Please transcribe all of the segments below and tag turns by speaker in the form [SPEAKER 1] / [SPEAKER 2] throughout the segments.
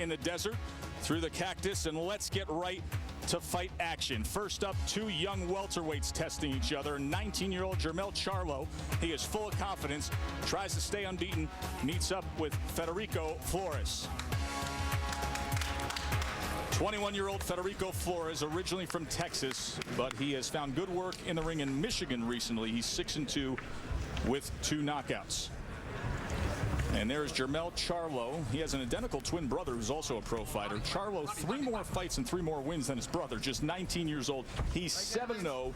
[SPEAKER 1] in the desert through the cactus, and let's get right to fight action. First up, two young welterweights testing each other. 19-year-old Jermell Charlo, he is full of confidence, tries to stay unbeaten, meets up with Federico Flores. 21-year-old Federico Flores, originally from Texas, but he has found good work in the ring in Michigan recently. He's 6-2 with 2 knockouts. And there's Jermell Charlo. He has an identical twin brother who's also a pro fighter. Charlo, 3 more fights and 3 more wins than his brother, just 19 years old. He's 7-0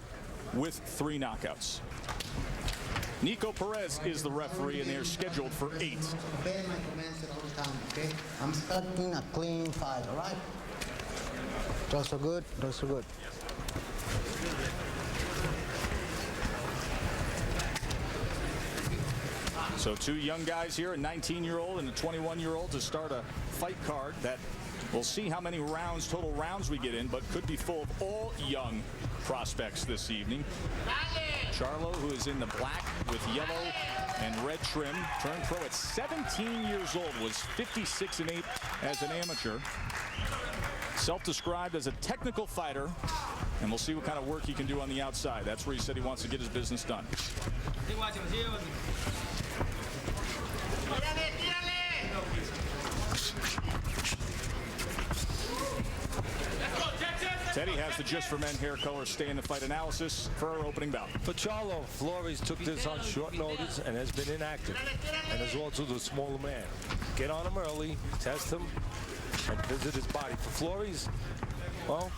[SPEAKER 1] with 3 knockouts. Nico Perez is the referee, and they're scheduled for 8.
[SPEAKER 2] I'm expecting a clean fight, all right? Does so good, does so good.
[SPEAKER 1] So 2 young guys here, a 19-year-old and a 21-year-old, to start a fight card that we'll see how many rounds, total rounds we get in, but could be full of all young prospects this evening. Charlo, who is in the black with yellow and red trim, turned pro at 17 years old, was 56-8 as an amateur. Self-described as a technical fighter, and we'll see what kind of work he can do on the outside. That's where he said he wants to get his business done. Teddy has the Just for Men hair color stay in the fight analysis for our opening bout.
[SPEAKER 3] For Charlo, Flores took this on short notice and has been inactive, and is also the smaller man. Get on him early, test him, and visit his body. For Flores, well,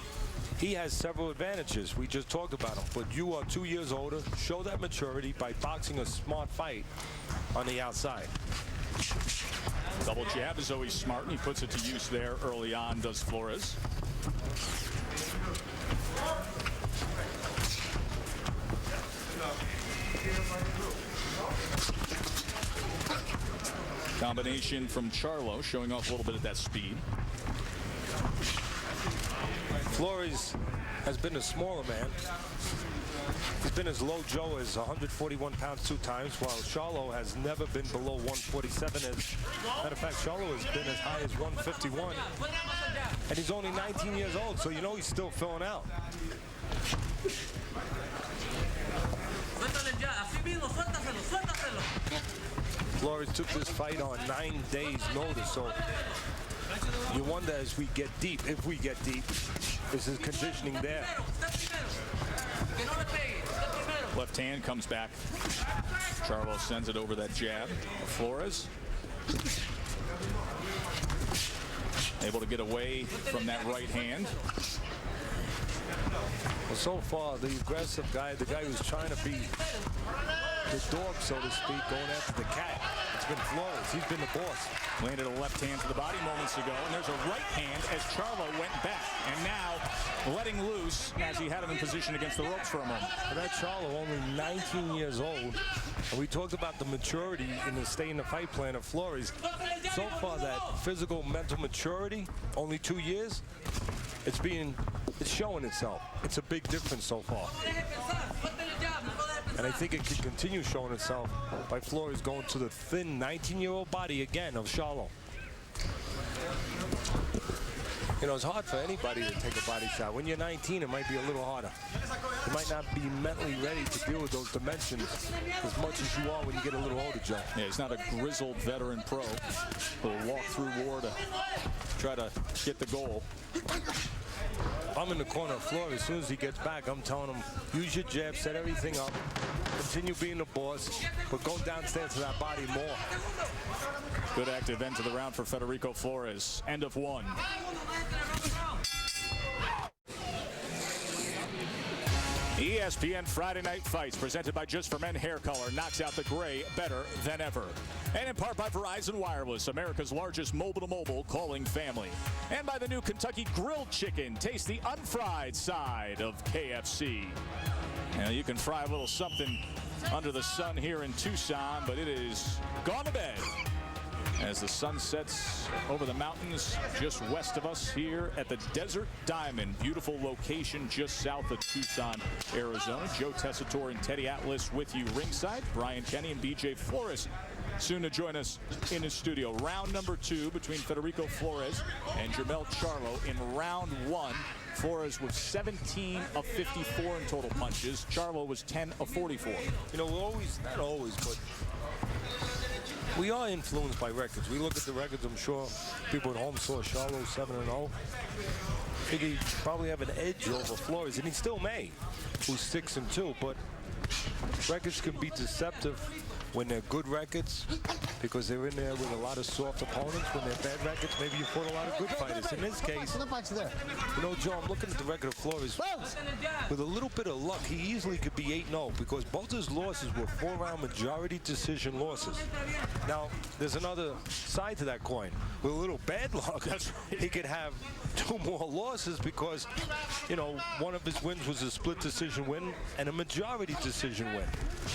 [SPEAKER 3] he has several advantages. We just talked about him, but you are 2 years older. Show that maturity by boxing a smart fight on the outside.
[SPEAKER 1] Double jab is always smart, and he puts it to use there early on, does Flores. Combination from Charlo, showing off a little bit of that speed.
[SPEAKER 3] Flores has been a smaller man. He's been as low Joe as 141 pounds 2 times, while Charlo has never been below 147. As a matter of fact, Charlo has been as high as 151. And he's only 19 years old, so you know he's still filling out. Flores took this fight on 9 days' notice, so you wonder as we get deep, if we get deep, is his conditioning there?
[SPEAKER 1] Left hand comes back. Charlo sends it over that jab. Flores able to get away from that right hand.
[SPEAKER 3] Well, so far, the aggressive guy, the guy who's trying to be the dog, so to speak, going after the cat, it's been Flores. He's been the boss.
[SPEAKER 1] Landed a left hand to the body moments ago, and there's a right hand as Charlo went back, and now letting loose as he had him in position against the ropes for a moment.
[SPEAKER 3] But that Charlo, only 19 years old, and we talked about the maturity in the stay in the fight plan of Flores. So far, that physical, mental maturity, only 2 years, it's showing itself. It's a big difference so far. And I think it could continue showing itself by Flores going to the thin 19-year-old body again of Charlo. You know, it's hard for anybody to take a body shot. When you're 19, it might be a little harder. You might not be mentally ready to deal with those dimensions as much as you are when you get a little older, Joe.
[SPEAKER 1] Yeah, he's not a grizzled veteran pro who'll walk through war to try to get the goal.
[SPEAKER 3] I'm in the corner of Flores. As soon as he gets back, I'm telling him, use your jab, set everything up, continue being the boss, but go downstairs to that body more.
[SPEAKER 1] Good active end to the round for Federico Flores. End of 1. ESPN Friday Night Fights, presented by Just for Men Hair Color, knocks out the gray better than ever. And in part by Verizon Wireless, America's largest mobile-to-mobile calling family. And by the new Kentucky Grilled Chicken. Taste the unfried side of KFC. Now, you can fry a little something under the sun here in Tucson, but it is gone to bed as the sun sets over the mountains just west of us here at the Desert Diamond. Beautiful location just south of Tucson, Arizona. Joe Tessitore and Teddy Atlas with you ringside. Brian Kenny and BJ Flores soon to join us in the studio. Round number 2 between Federico Flores and Jermell Charlo. In round 1, Flores was 17 of 54 in total punches. Charlo was 10 of 44.
[SPEAKER 3] You know, we're always, not always, but we are influenced by records. We look at the records, I'm sure people at home saw Charlo 7-0. I think he probably have an edge over Flores, and he still may, who's 6-2, but records can be deceptive when they're good records, because they're in there with a lot of soft opponents. When they're bad records, maybe you fought a lot of good fighters. In this case, you know, Joe, I'm looking at the record of Flores. With a little bit of luck, he easily could be 8-0, because both his losses were 4-round majority decision losses. Now, there's another side to that coin. With a little bad luck, he could have 2 more losses, because, you know, one of his wins was a split decision win and a majority decision win.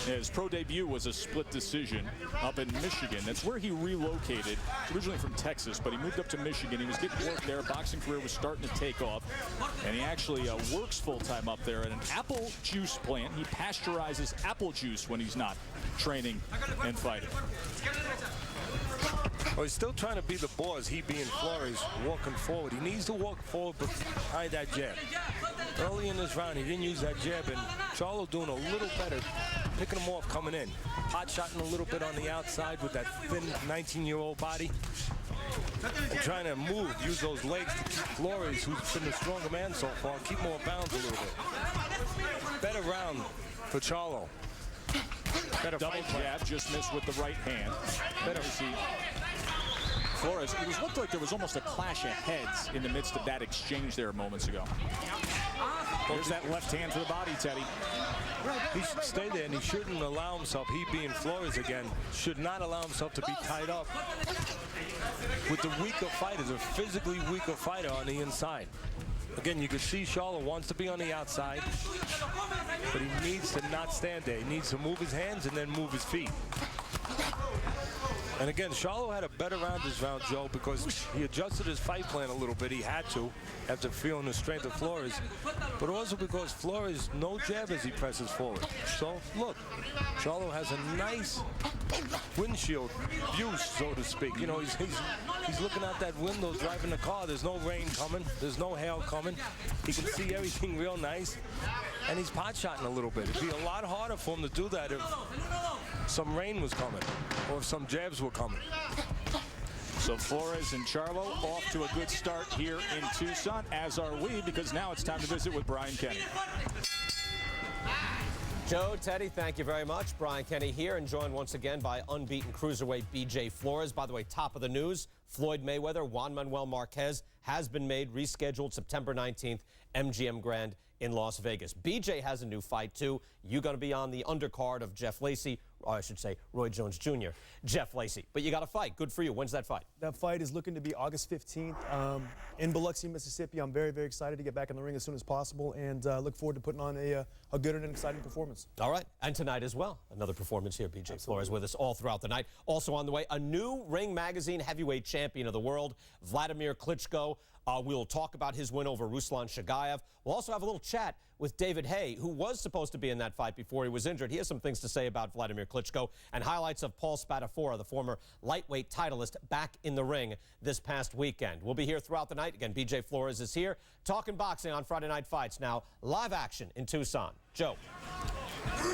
[SPEAKER 1] Yeah, his pro debut was a split decision up in Michigan. That's where he relocated. Originally from Texas, but he moved up to Michigan. He was getting work there. Boxing career was starting to take off, and he actually works full-time up there at an apple juice plant. He pasteurizes apple juice when he's not training and fighting.
[SPEAKER 3] Well, he's still trying to be the boss, he being Flores, walking forward. He needs to walk forward behind that jab. Early in this round, he didn't use that jab, and Charlo doing a little better, picking him off coming in. Hot-shotting a little bit on the outside with that thin 19-year-old body. And trying to move, use those legs to keep Flores, who's been the stronger man so far, keep him off bounds a little bit. Better round for Charlo. Better
[SPEAKER 1] double jab, just missed with the right hand. Better see. Flores, it looked like there was almost a clash of heads in the midst of that exchange there moments ago. There's that left hand to the body, Teddy.
[SPEAKER 3] He should stay there, and he shouldn't allow himself, he being Flores again, should not allow himself to be tied up with the weaker fighters, a physically weaker fighter on the inside. Again, you can see Charlo wants to be on the outside, but he needs to not stand there. He needs to move his hands and then move his feet. And again, Charlo had a better round this round, Joe, because he adjusted his fight plan a little bit. He had to, after feeling the strength of Flores, but also because Flores, no jab as he presses forward. So, look, Charlo has a nice windshield view, so to speak. You know, he's looking out that window driving the car. There's no rain coming. There's no hail coming. He can see everything real nice. And he's pot-shotting a little bit. It'd be a lot harder for him to do that if some rain was coming or if some jabs were coming.
[SPEAKER 1] So Flores and Charlo off to a good start here in Tucson, as are we, because now it's time to visit with Brian Kenny.
[SPEAKER 4] Joe, Teddy, thank you very much. Brian Kenny here, and joined once again by unbeaten cruiserweight B.J. Flores. By the way, top of the news, Floyd Mayweather, Juan Manuel Marquez has been made, rescheduled September 19th, MGM Grand in Las Vegas. B.J. has a new fight, too. You're going to be on the undercard of Jeff Lacey, or I should say Roy Jones Jr., Jeff Lacey. But you got a fight. Good for you. When's that fight?
[SPEAKER 5] That fight is looking to be August 15th in Biloxi, Mississippi. I'm very, very excited to get back in the ring as soon as possible, and look forward to putting on a good and exciting performance.
[SPEAKER 4] All right. And tonight as well, another performance here. B.J. Flores with us all throughout the night. Also on the way, a new Ring Magazine heavyweight champion of the world, Vladimir Klitschko. We'll talk about his win over Ruslan Shagayev. We'll also have a little chat with David Haye, who was supposed to be in that fight before he was injured. He has some things to say about Vladimir Klitschko, and highlights of Paul Spadafora, the former lightweight titleist, back in the ring this past weekend. We'll be here throughout the night. Again, B.J. Flores is here, talking boxing on Friday Night Fights. Now, live action in Tucson. Joe.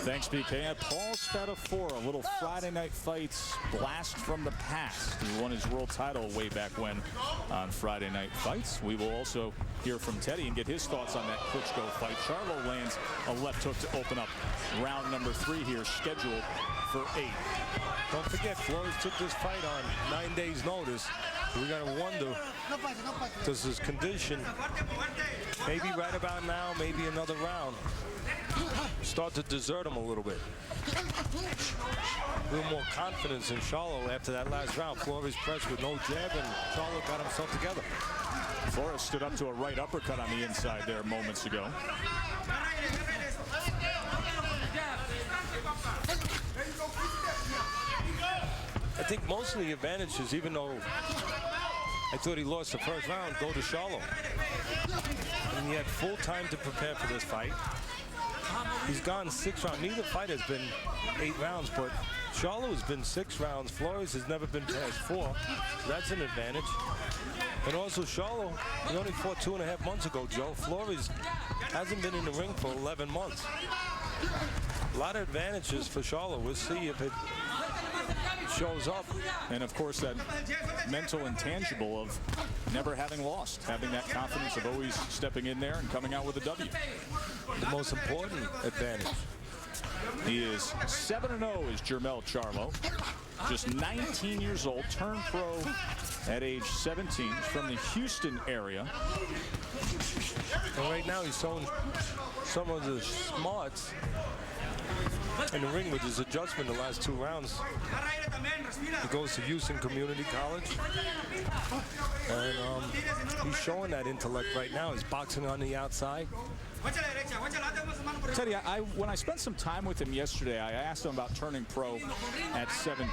[SPEAKER 1] Thanks, BK. And Paul Spadafora, a little Friday Night Fights blast from the past. He won his world title way back when on Friday Night Fights. We will also hear from Teddy and get his thoughts on that Klitschko fight. Charlo lands a left hook to open up round number 3 here, scheduled for 8.
[SPEAKER 3] Don't forget, Flores took this fight on 9 days' notice. We got to wonder, does his condition, maybe right about now, maybe another round, start to desert him a little bit? A little more confidence in Charlo after that last round. Flores pressed with no jab, and Charlo got himself together.
[SPEAKER 1] Flores stood up to a right uppercut on the inside there moments ago.
[SPEAKER 3] I think most of the advantages, even though I thought he lost the first round, go to Charlo. And he had full time to prepare for this fight. He's gone 6 rounds. Neither fight has been 8 rounds, but Charlo has been 6 rounds. Flores has never been past 4. So that's an advantage. And also Charlo, he only fought 2.5 months ago, Joe. Flores hasn't been in the ring for 11 months. A lot of advantages for Charlo. We'll see if it shows up.
[SPEAKER 1] And of course, that mental intangible of never having lost, having that confidence of always stepping in there and coming out with a W.
[SPEAKER 3] The most important advantage.
[SPEAKER 1] He is 7-0 is Jermell Charlo. Just 19 years old, turned pro at age 17. He's from the Houston area.
[SPEAKER 3] And right now he's showing some of the smarts in the ring with his adjustment the last 2 rounds. He goes to Houston Community College. And he's showing that intellect right now. He's boxing on the outside.
[SPEAKER 1] Teddy, when I spent some time with him yesterday, I asked him about turning pro at 17.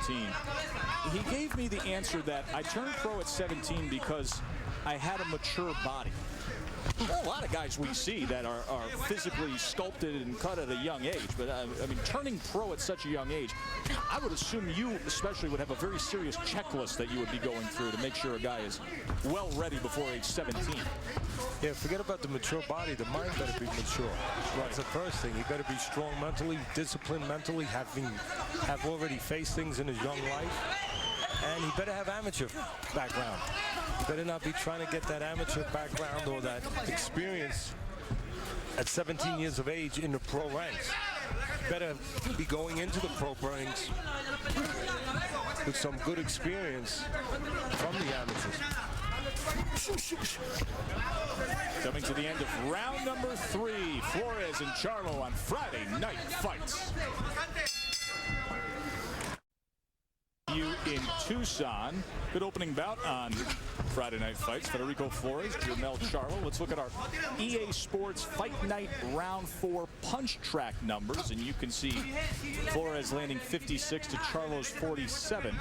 [SPEAKER 1] He gave me the answer that I turned pro at 17 because I had a mature body. There are a lot of guys we see that are physically sculpted and cut at a young age, but I mean, turning pro at such a young age, I would assume you especially would have a very serious checklist that you would be going through to make sure a guy is well ready before age 17.
[SPEAKER 3] Yeah, forget about the mature body. The mind better be mature. That's the first thing. He better be strong mentally, disciplined mentally, have already faced things in his young life, and he better have amateur background. He better not be trying to get that amateur background or that experience at 17 years of age in the pro ranks. He better be going into the pro ranks with some good experience from the amateurs.
[SPEAKER 1] Coming to the end of round number 3, Flores and Charlo on Friday Night Fights. In Tucson, good opening bout on Friday Night Fights. Federico Flores, Jermell Charlo. Let's look at our EA Sports Fight Night Round 4 punch track numbers, and you can see Flores landing 56 to Charlo's 47.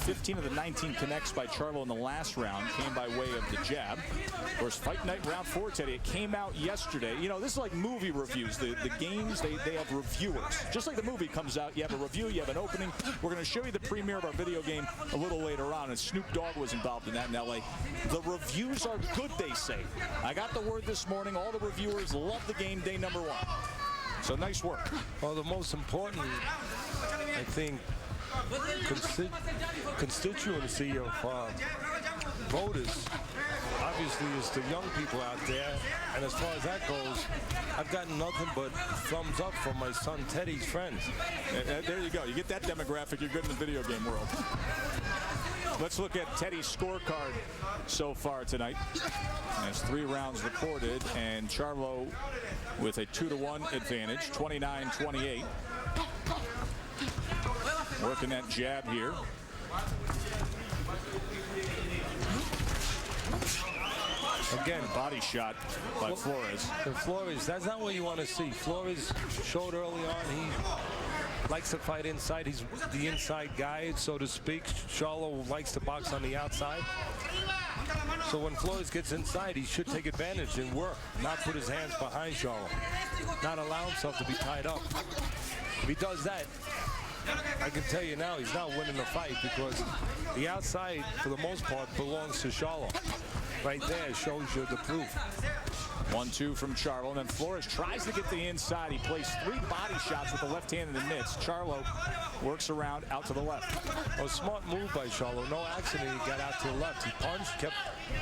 [SPEAKER 1] 15 of the 19 connects by Charlo in the last round came by way of the jab. Of course, Fight Night Round 4, Teddy, it came out yesterday. You know, this is like movie reviews. The games, they have reviewers. Just like the movie comes out, you have a review, you have an opening. We're going to show you the premiere of our video game a little later on, and Snoop Dogg was involved in that in LA. The reviews are good, they say. I got the word this morning. All the reviewers love the game day number 1. So nice work.
[SPEAKER 3] Well, the most important, I think, constituency of voters obviously is the young people out there, and as far as that goes, I've gotten nothing but thumbs up from my son Teddy's friends.
[SPEAKER 1] There you go. You get that demographic, you're good in the video game world. Let's look at Teddy's scorecard so far tonight. There's 3 rounds recorded, and Charlo with a 2-1 advantage, 29-28. Working that jab here. Again, body shot by Flores.
[SPEAKER 3] Flores, that's not what you want to see. Flores showed early on he likes to fight inside. He's the inside guy, so to speak. Charlo likes to box on the outside. So when Flores gets inside, he should take advantage and work, not put his hands behind Charlo, not allow himself to be tied up. If he does that, I can tell you now he's not winning the fight, because the outside, for the most part, belongs to Charlo. Right there shows you the proof.
[SPEAKER 1] 1-2 from Charlo, and then Flores tries to get the inside. He placed 3 body shots with the left hand in the mitts. Charlo works around out to the left.
[SPEAKER 3] A smart move by Charlo. No accident he got out to the left. He punched, kept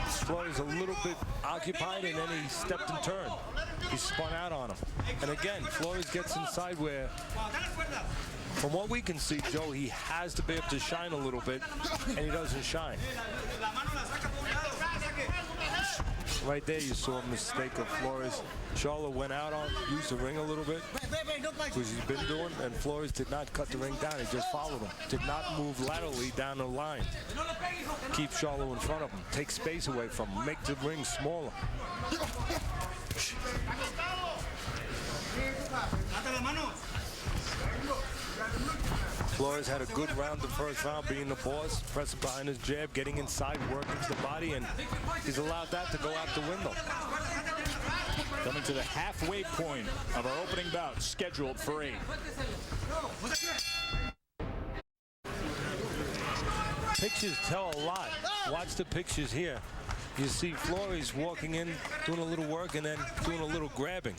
[SPEAKER 3] Flores a little bit occupied, and then he stepped and turned. He spun out on him. And again, Flores gets inside where, from what we can see, Joe, he has to be able to shine a little bit, and he doesn't shine. Right there, you saw a mistake of Flores. Charlo went out on, used the ring a little bit, which he's been doing, and Flores did not cut the ring down. He just followed him. Did not move laterally down the line. Keep Charlo in front of him. Take space away from him. Make the ring smaller. Flores had a good round the first round, being the boss, pressing behind his jab, getting inside, working to the body, and he's allowed that to go out the window.
[SPEAKER 1] Coming to the halfway point of our opening bout, scheduled for 8.
[SPEAKER 3] Pictures tell a lot. Watch the pictures here. You see Flores walking in, doing a little work, and then doing a little grabbing.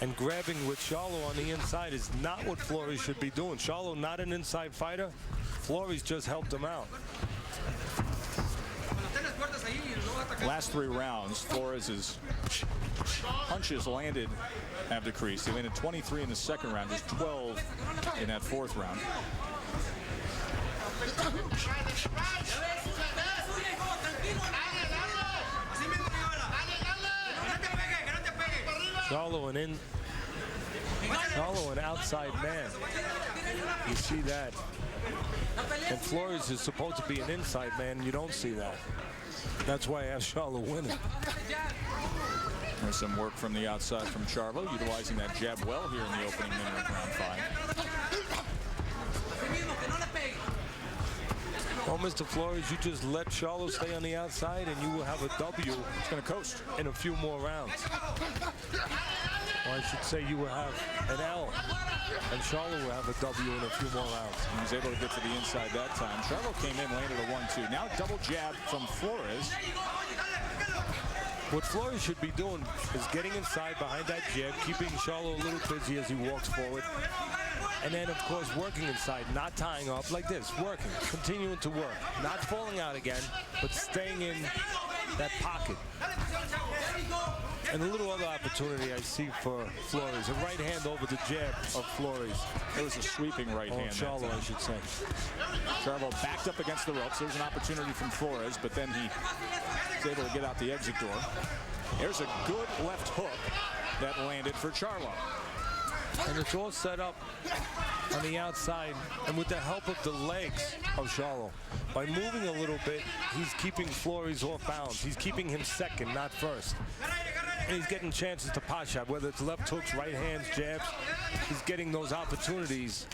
[SPEAKER 3] And grabbing with Charlo on the inside is not what Flores should be doing. Charlo not an inside fighter. Flores just helped him out.
[SPEAKER 1] Last 3 rounds, Flores' punches landed have decreased. He landed 23 in the second round, just 12 in that 4th round.
[SPEAKER 3] Charlo an outside man. You see that. And Flores is supposed to be an inside man. You don't see that. That's why I have Charlo winning.
[SPEAKER 1] There's some work from the outside from Charlo, utilizing that jab well here in the opening minute of round 5.
[SPEAKER 3] Well, Mr. Flores, you just let Charlo stay on the outside and you will have a W.
[SPEAKER 1] It's going to coast
[SPEAKER 3] in a few more rounds. Or I should say you will have an L, and Charlo will have a W in a few more rounds.
[SPEAKER 1] He was able to get to the inside that time. Charlo came in, landed a 1-2. Now double jab from Flores.
[SPEAKER 3] What Flores should be doing is getting inside behind that jab, keeping Charlo a little busy as he walks forward. And then, of course, working inside, not tying up like this, working, continuing to work, not falling out again, but staying in that pocket. And a little other opportunity I see for Flores, a right hand over the jab of Flores.
[SPEAKER 1] It was a sweeping right hand.
[SPEAKER 3] Charlo, I should say.
[SPEAKER 1] Charlo backed up against the ropes. There's an opportunity from Flores, but then he was able to get out the exit door. There's a good left hook that landed for Charlo.
[SPEAKER 3] And it's all set up on the outside, and with the help of the legs of Charlo. By moving a little bit, he's keeping Flores off balance. He's keeping him second, not first. And he's getting chances to pot shot, whether it's left hooks, right hands, jabs. He's getting those opportunities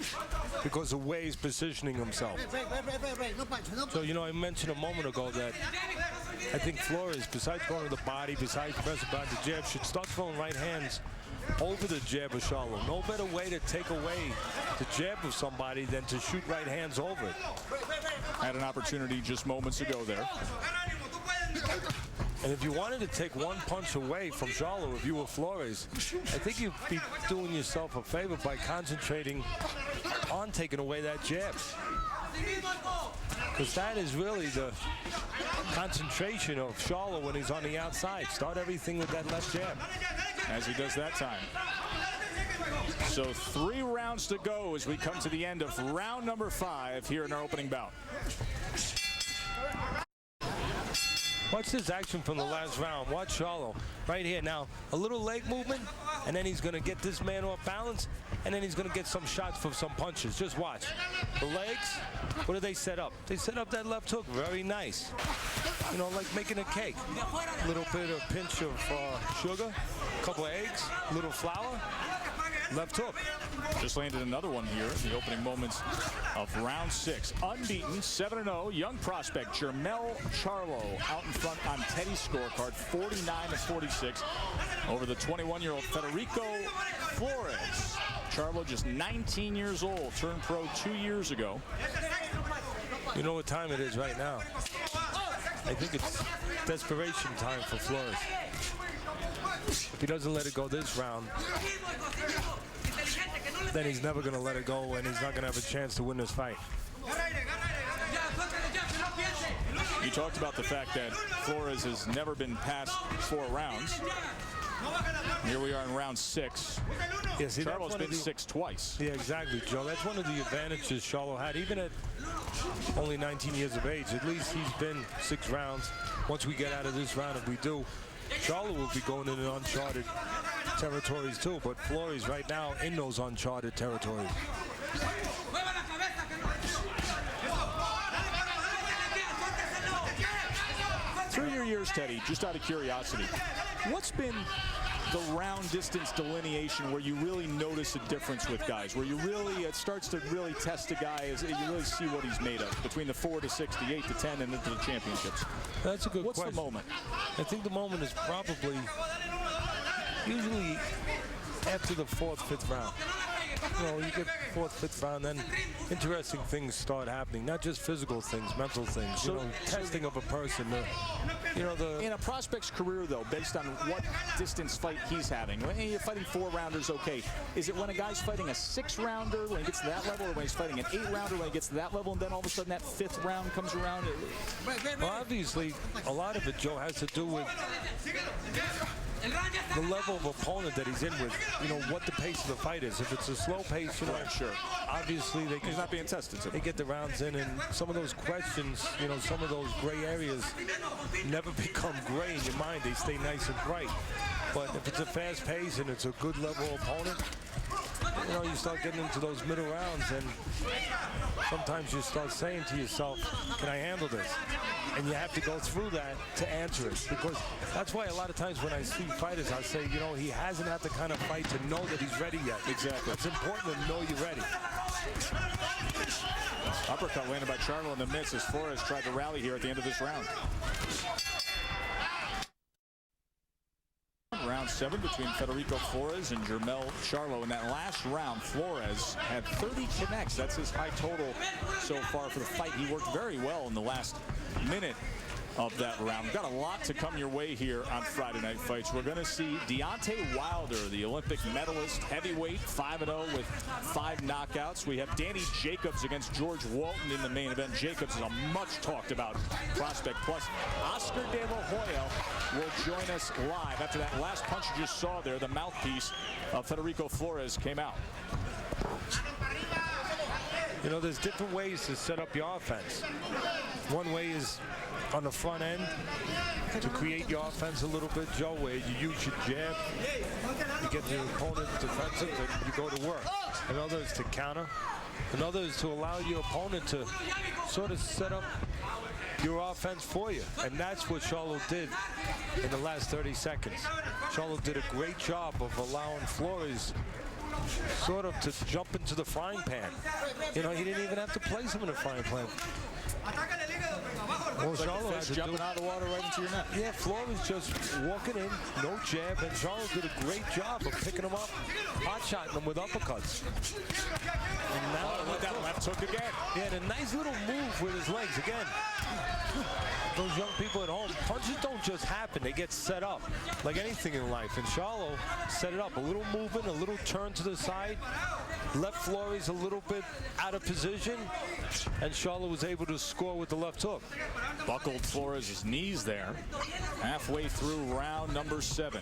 [SPEAKER 3] because of the way he's positioning himself. So, you know, I mentioned a moment ago that I think Flores, besides going to the body, besides pressing by the jab, should start throwing right hands over the jab of Charlo. No better way to take away the jab of somebody than to shoot right hands over it.
[SPEAKER 1] Had an opportunity just moments ago there.
[SPEAKER 3] And if you wanted to take one punch away from Charlo, if you were Flores, I think you'd be doing yourself a favor by concentrating on taking away that jab. Because that is really the concentration of Charlo when he's on the outside. Start everything with that left jab.
[SPEAKER 1] As he does that time. So 3 rounds to go as we come to the end of round number 5 here in our opening bout.
[SPEAKER 3] Watch this action from the last round. Watch Charlo right here. Now, a little leg movement, and then he's going to get this man off balance, and then he's going to get some shots for some punches. Just watch. The legs, what do they set up? They set up that left hook. Very nice. You know, like making a cake. A little bit of pinch of sugar, a couple of eggs, a little flour, left hook.
[SPEAKER 1] Just landed another one here in the opening moments of round 6. Unbeaten, 7-0, young prospect Jermell Charlo out in front on Teddy's scorecard, 49-46 over the 21-year-old Federico Flores. Charlo just 19 years old, turned pro 2 years ago.
[SPEAKER 3] You know what time it is right now? I think it's desperation time for Flores. If he doesn't let it go this round, then he's never going to let it go, and he's not going to have a chance to win this fight.
[SPEAKER 1] You talked about the fact that Flores has never been past 4 rounds. Here we are in round 6.
[SPEAKER 3] Yeah, see,
[SPEAKER 1] Charlo's been 6 twice.
[SPEAKER 3] Yeah, exactly, Joe. That's one of the advantages Charlo had, even at only 19 years of age. At least he's been 6 rounds. Once we get out of this round, if we do, Charlo will be going into uncharted territories too, but Flores right now in those uncharted territories.
[SPEAKER 1] Through your years, Teddy, just out of curiosity, what's been the round distance delineation where you really notice a difference with guys, where you really, it starts to really test a guy as you really see what he's made of between the 4 to 6, the 8 to 10, and into the championships?
[SPEAKER 3] That's a good question.
[SPEAKER 1] What's the moment?
[SPEAKER 3] I think the moment is probably usually after the 4th, 5th round. You know, you get 4th, 5th round, then interesting things start happening. Not just physical things, mental things. You know, testing of a person. You know,
[SPEAKER 1] in a prospect's career, though, based on what distance fight he's having, when you're fighting 4-rounders, okay. Is it when a guy's fighting a 6-rounder when he gets to that level, or when he's fighting an 8-rounder when he gets to that level, and then all of a sudden that 5th round comes around?
[SPEAKER 3] Well, obviously, a lot of it, Joe, has to do with the level of opponent that he's in with, you know, what the pace of the fight is. If it's a slow pace, you know,
[SPEAKER 1] sure.
[SPEAKER 3] Obviously he's
[SPEAKER 1] not being tested.
[SPEAKER 3] They get the rounds in, and some of those questions, you know, some of those gray areas never become gray in your mind. They stay nice and bright. But if it's a fast pace and it's a good level opponent, you know, you start getting into those middle rounds, and sometimes you start saying to yourself, can I handle this? And you have to go through that to answer it, because that's why a lot of times when I see fighters, I say, you know, he hasn't had the kind of fight to know that he's ready yet.
[SPEAKER 1] Exactly.
[SPEAKER 3] It's important to know you're ready.
[SPEAKER 1] Uppercut landed by Charlo in the midst as Flores tried to rally here at the end of this round. Round 7 between Federico Flores and Jermell Charlo. In that last round, Flores had 30 connects. That's his high total so far for the fight. He worked very well in the last minute of that round. Got a lot to come your way here on Friday Night Fights. We're going to see Deontay Wilder, the Olympic medalist, heavyweight, 5-0 with 5 knockouts. We have Danny Jacobs against George Walton in the main event. Jacobs is a much talked about prospect. Plus, Oscar De La Hoya will join us live. After that last punch you just saw there, the mouthpiece of Federico Flores came out.
[SPEAKER 3] You know, there's different ways to set up your offense. One way is on the front end to create your offense a little bit, Joe, where you use your jab, you get the opponent defensive, and you go to work. Another is to counter. Another is to allow your opponent to sort of set up your offense for you. And that's what Charlo did in the last 30 seconds. Charlo did a great job of allowing Flores sort of to jump into the frying pan. You know, he didn't even have to place him in the frying pan. Well, Charlo had to
[SPEAKER 1] jumping out of the water right into your net.
[SPEAKER 3] Yeah, Flores just walking in, no jab, and Charlo did a great job of picking him up, hot-shotting him with uppercuts. And now
[SPEAKER 1] with that left hook again.
[SPEAKER 3] Yeah, and a nice little move with his legs again. Those young people at home, punches don't just happen, they get set up like anything in life. And Charlo set it up, a little movement, a little turn to the side, left Flores a little bit out of position, and Charlo was able to score with the left hook.
[SPEAKER 1] Buckled Flores' knees there. Halfway through round number 7.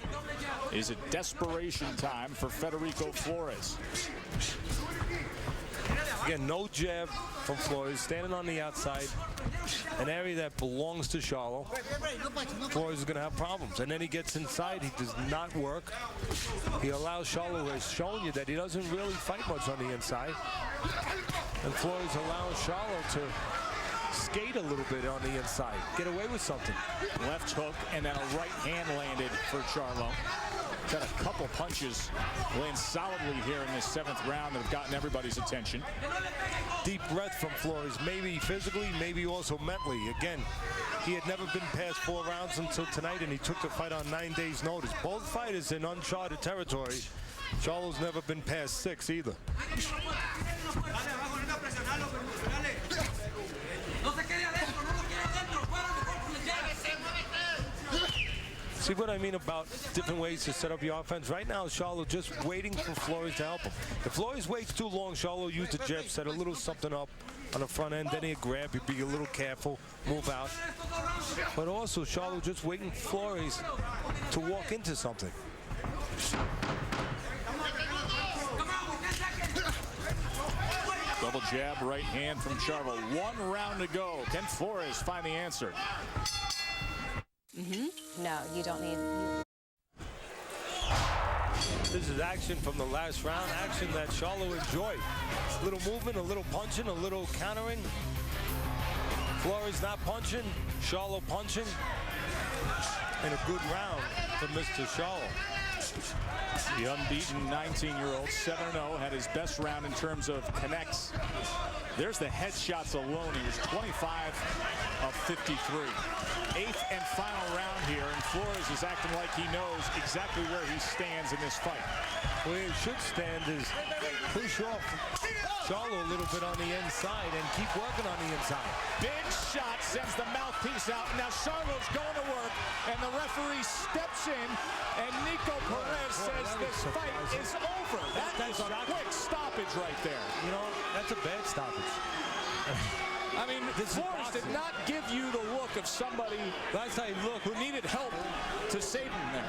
[SPEAKER 1] Is it desperation time for Federico Flores?
[SPEAKER 3] Again, no jab from Flores, standing on the outside, an area that belongs to Charlo. Flores is going to have problems. And then he gets inside, he does not work. He allows Charlo, who has shown you that he doesn't really fight much on the inside. And Flores allows Charlo to skate a little bit on the inside, get away with something.
[SPEAKER 1] Left hook and then a right hand landed for Charlo. Got a couple punches land solidly here in this 7th round that have gotten everybody's attention.
[SPEAKER 3] Deep breath from Flores, maybe physically, maybe also mentally. Again, he had never been past 4 rounds until tonight, and he took the fight on 9 days' notice. Both fighters in uncharted territory. Charlo's never been past 6 either. See what I mean about different ways to set up your offense? Right now, Charlo just waiting for Flores to help him. If Flores waits too long, Charlo used the jab, set a little something up on the front end, then he'd grab, he'd be a little careful, move out. But also, Charlo just waiting for Flores to walk into something.
[SPEAKER 1] Double jab, right hand from Charlo. 1 round to go. Can Flores find the answer?
[SPEAKER 6] No, you don't need.
[SPEAKER 3] This is action from the last round, action that Charlo enjoyed. A little movement, a little punching, a little countering. Flores not punching, Charlo punching. And a good round for Mr. Charlo.
[SPEAKER 1] The unbeaten 19-year-old, 7-0, had his best round in terms of connects. There's the headshots alone. He was 25 of 53. Eighth and final round here, and Flores is acting like he knows exactly where he stands in this fight.
[SPEAKER 3] Where he should stand is push off Charlo a little bit on the inside and keep working on the inside.
[SPEAKER 1] Big shot sends the mouthpiece out. Now Charlo's going to work, and the referee steps in, and Nico Perez says this fight is over. That is a quick stoppage right there.
[SPEAKER 3] You know, that's a bad stoppage.
[SPEAKER 1] I mean, Flores did not give you the look of somebody who needed help to save him there.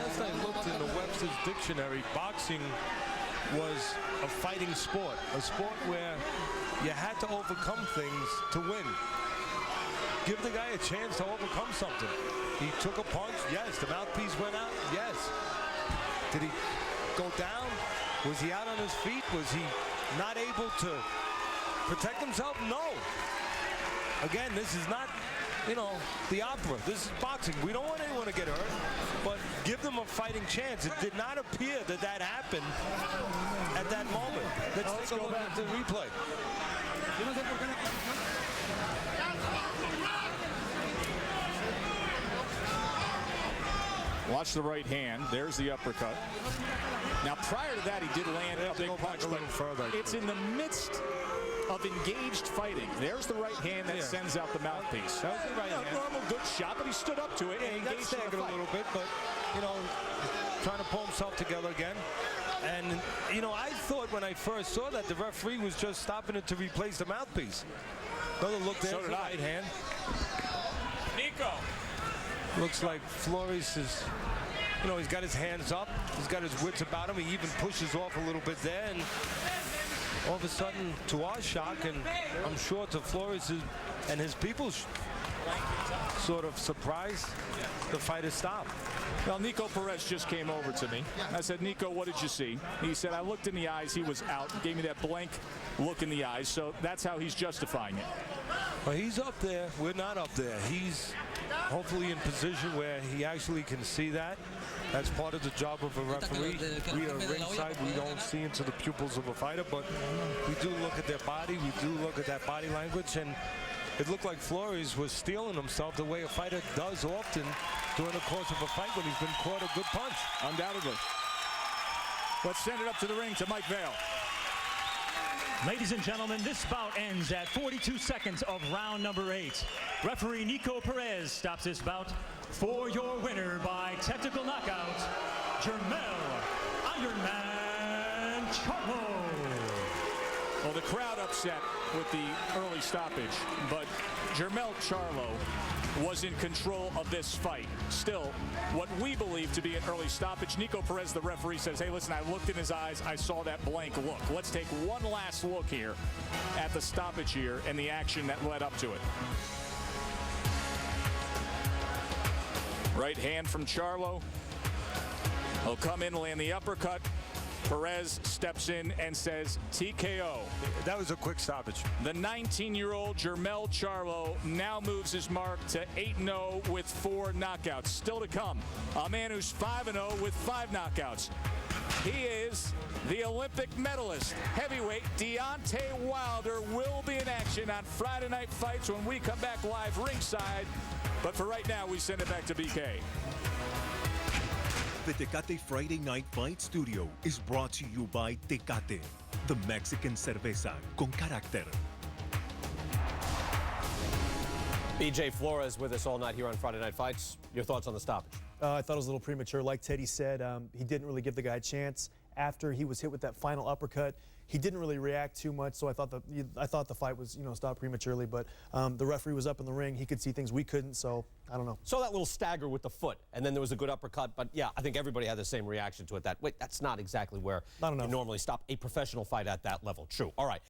[SPEAKER 3] As I looked in the Webster's dictionary, boxing was a fighting sport, a sport where you had to overcome things to win. Give the guy a chance to overcome something. He took a punch, yes. The mouthpiece went out, yes. Did he go down? Was he out on his feet? Was he not able to protect himself? No. Again, this is not, you know, the opera. This is boxing. We don't want anyone to get hurt, but give them a fighting chance. It did not appear that that happened at that moment. Let's take a look at the replay.
[SPEAKER 1] Watch the right hand. There's the uppercut. Now, prior to that, he did land a big punch, but it's in the midst of engaged fighting. There's the right hand that sends out the mouthpiece.
[SPEAKER 3] That was the right hand.
[SPEAKER 1] Normal good shot, but he stood up to it and
[SPEAKER 3] he got staggered a little bit, but, you know, trying to pull himself together again. And, you know, I thought when I first saw that the referee was just stopping it to replace the mouthpiece. Another look there, the right hand.
[SPEAKER 1] Nico.
[SPEAKER 3] Looks like Flores is, you know, he's got his hands up. He's got his wits about him. He even pushes off a little bit there. And all of a sudden, to our shock, and I'm sure to Flores and his people's sort of surprise, the fight has stopped.
[SPEAKER 1] Well, Nico Perez just came over to me. I said, Nico, what did you see? He said, I looked in the eyes. He was out. Gave me that blank look in the eyes. So that's how he's justifying it.
[SPEAKER 3] Well, he's up there. We're not up there. He's hopefully in position where he actually can see that. That's part of the job of a referee. We are ringside. We don't see into the pupils of a fighter, but we do look at their body. We do look at that body language, and it looked like Flores was stealing himself the way a fighter does often during the course of a fight when he's been caught a good punch.
[SPEAKER 1] Undoubtedly. Let's send it up to the ring to Mike Vale.
[SPEAKER 6] Ladies and gentlemen, this bout ends at 42 seconds of round number 8. Referee Nico Perez stops this bout for your winner by technical knockout, Jermell Charlo.
[SPEAKER 1] Well, the crowd upset with the early stoppage, but Jermell Charlo was in control of this fight. Still, what we believe to be an early stoppage. Nico Perez, the referee, says, hey, listen, I looked in his eyes. I saw that blank look. Let's take one last look here at the stoppage here and the action that led up to it. Right hand from Charlo. He'll come in, land the uppercut. Perez steps in and says TKO.
[SPEAKER 3] That was a quick stoppage.
[SPEAKER 1] The 19-year-old Jermell Charlo now moves his mark to 8-0 with 4 knockouts. Still to come, a man who's 5-0 with 5 knockouts. He is the Olympic medalist. Heavyweight Deontay Wilder will be in action on Friday Night Fights when we come back live ringside. But for right now, we send it back to BK.
[SPEAKER 7] The Tecate Friday Night Fight Studio is brought to you by Tecate, the Mexican cerveza con carácter.
[SPEAKER 4] BJ Flores with us all night here on Friday Night Fights. Your thoughts on the stoppage?
[SPEAKER 5] I thought it was a little premature. Like Teddy said, he didn't really give the guy a chance. After he was hit with that final uppercut, he didn't really react too much, so I thought the fight was, you know, stopped prematurely. But the referee was up in the ring; he could see things we couldn't. So I don't know.
[SPEAKER 4] Saw that little stagger with the foot, and then there was a good uppercut. But yeah, I think everybody had the same reaction to it. That wait, that's not exactly where you normally stop a professional fight at that level. True. All right.